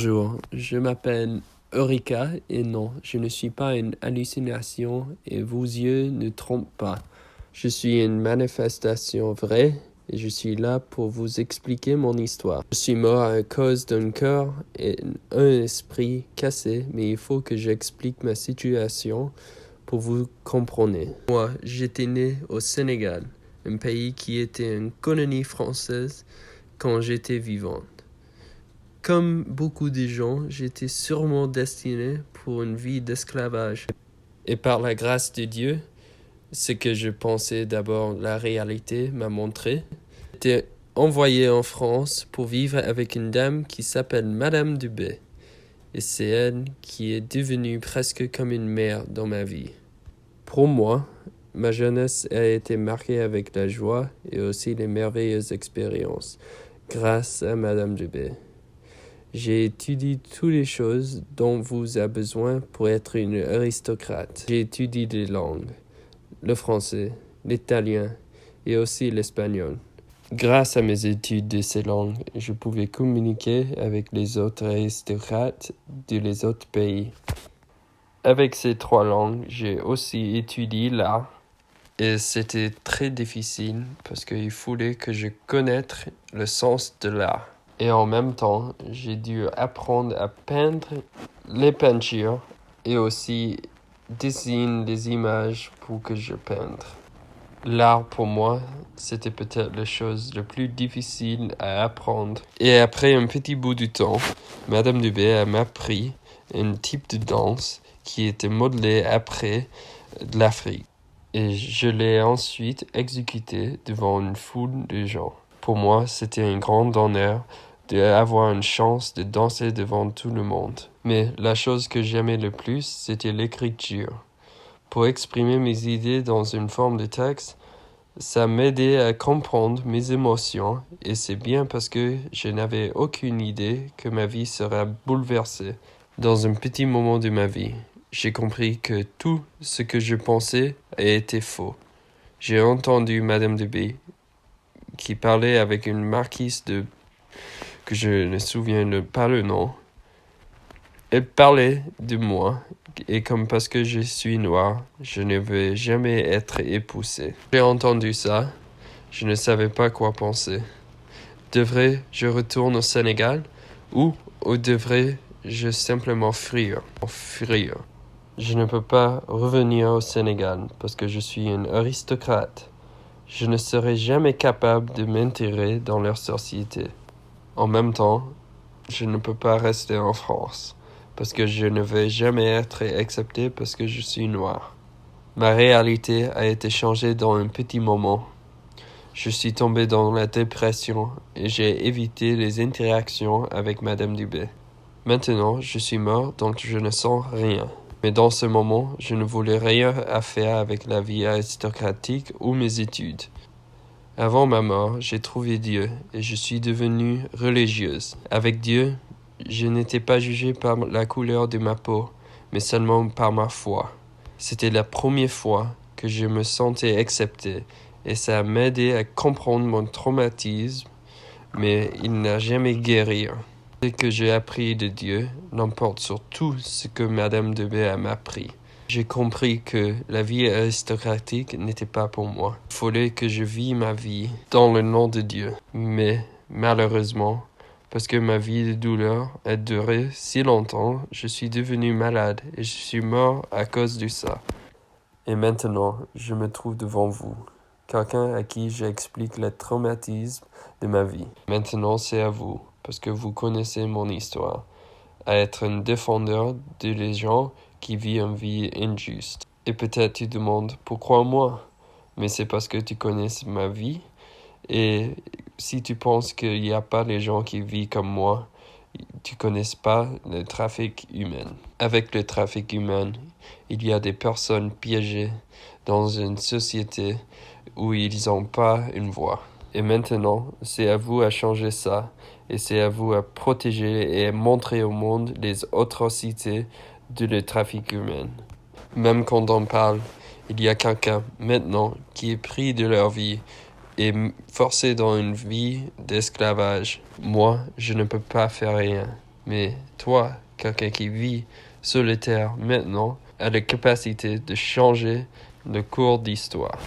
Bonjour, je m'appelle Eureka et non, je ne suis pas une hallucination et vos yeux ne trompent pas. Je suis une manifestation vraie et je suis là pour vous expliquer mon histoire. Je suis mort à cause d'un cœur et un esprit cassé, mais il faut que j'explique ma situation pour vous comprendre. Moi, j'étais né au Sénégal, un pays qui était une colonie française quand j'étais vivant. Comme beaucoup de gens, j'étais sûrement destiné pour une vie d'esclavage. Et par la grâce de Dieu, ce que je pensais d'abord la réalité m'a montré. J'étais envoyé en France pour vivre avec une dame qui s'appelle Madame Dubé. Et c'est elle qui est devenue presque comme une mère dans ma vie. Pour moi, ma jeunesse a été marquée avec la joie et aussi les merveilleuses expériences, grâce à Madame Dubé. J'ai étudié toutes les choses dont vous avez besoin pour être une aristocrate. J'ai étudié les langues, le français, l'italien et aussi l'espagnol. Grâce à mes études de ces langues, je pouvais communiquer avec les autres aristocrates des autres pays. Avec ces 3 langues, j'ai aussi étudié l'art. Et c'était très difficile parce qu'il fallait que je connaisse le sens de l'art. Et en même temps, j'ai dû apprendre à peindre les peintures et aussi dessiner les images pour que je peindre. L'art pour moi, c'était peut-être la chose la plus difficile à apprendre. Et après un petit bout de temps, Madame Dubé m'a appris un type de danse qui était modelé après de l'Afrique. Et je l'ai ensuite exécuté devant une foule de gens. Pour moi, c'était un grand honneur d'avoir une chance de danser devant tout le monde. Mais la chose que j'aimais le plus, c'était l'écriture. Pour exprimer mes idées dans une forme de texte, ça m'aidait à comprendre mes émotions et c'est bien parce que je n'avais aucune idée que ma vie serait bouleversée. Dans un petit moment de ma vie, j'ai compris que tout ce que je pensais était faux. J'ai entendu Madame Dubé qui parlait avec une marquise que je ne me souviens pas le nom. Elle parlait de moi, et comme parce que je suis noir, je ne veux jamais être épousé. J'ai entendu ça, je ne savais pas quoi penser. Devrais-je retourner au Sénégal ou devrais-je simplement fuir? Je ne peux pas revenir au Sénégal parce que je suis un aristocrate. Je ne serai jamais capable de m'intégrer dans leur société. En même temps, je ne peux pas rester en France parce que je ne vais jamais être accepté parce que je suis noir. Ma réalité a été changée dans un petit moment. Je suis tombé dans la dépression et j'ai évité les interactions avec Madame Dubé. Maintenant, je suis mort donc je ne sens rien. Mais dans ce moment, je ne voulais rien à faire avec la vie aristocratique ou mes études. Avant ma mort, j'ai trouvé Dieu et je suis devenue religieuse. Avec Dieu, je n'étais pas jugé par la couleur de ma peau, mais seulement par ma foi. C'était la première fois que je me sentais accepté et ça m'a aidé à comprendre mon traumatisme, mais il n'a jamais guéri. Ce que j'ai appris de Dieu n'emporte sur tout ce que Madame Dubé m'a appris. J'ai compris que la vie aristocratique n'était pas pour moi. Il fallait que je vive ma vie dans le nom de Dieu. Mais malheureusement, parce que ma vie de douleur a duré si longtemps, je suis devenu malade et je suis mort à cause de ça. Et maintenant, je me trouve devant vous, quelqu'un à qui j'explique le traumatisme de ma vie. Maintenant, c'est à vous, parce que vous connaissez mon histoire, à être un défendeur des gens qui vivent une vie injuste. Et peut-être tu demandes pourquoi moi? Mais c'est parce que tu connais ma vie. Et si tu penses qu'il n'y a pas les gens qui vivent comme moi, tu ne connais pas le trafic humain. Avec le trafic humain, il y a des personnes piégées dans une société où ils n'ont pas une voix. Et maintenant, c'est à vous à changer ça. Et c'est à vous à protéger et à montrer au monde les atrocités du trafic humain. Même quand on parle, il y a quelqu'un maintenant qui est pris de leur vie et forcé dans une vie d'esclavage. Moi, je ne peux pas faire rien. Mais toi, quelqu'un qui vit sur la Terre maintenant, a la capacité de changer le cours d'histoire.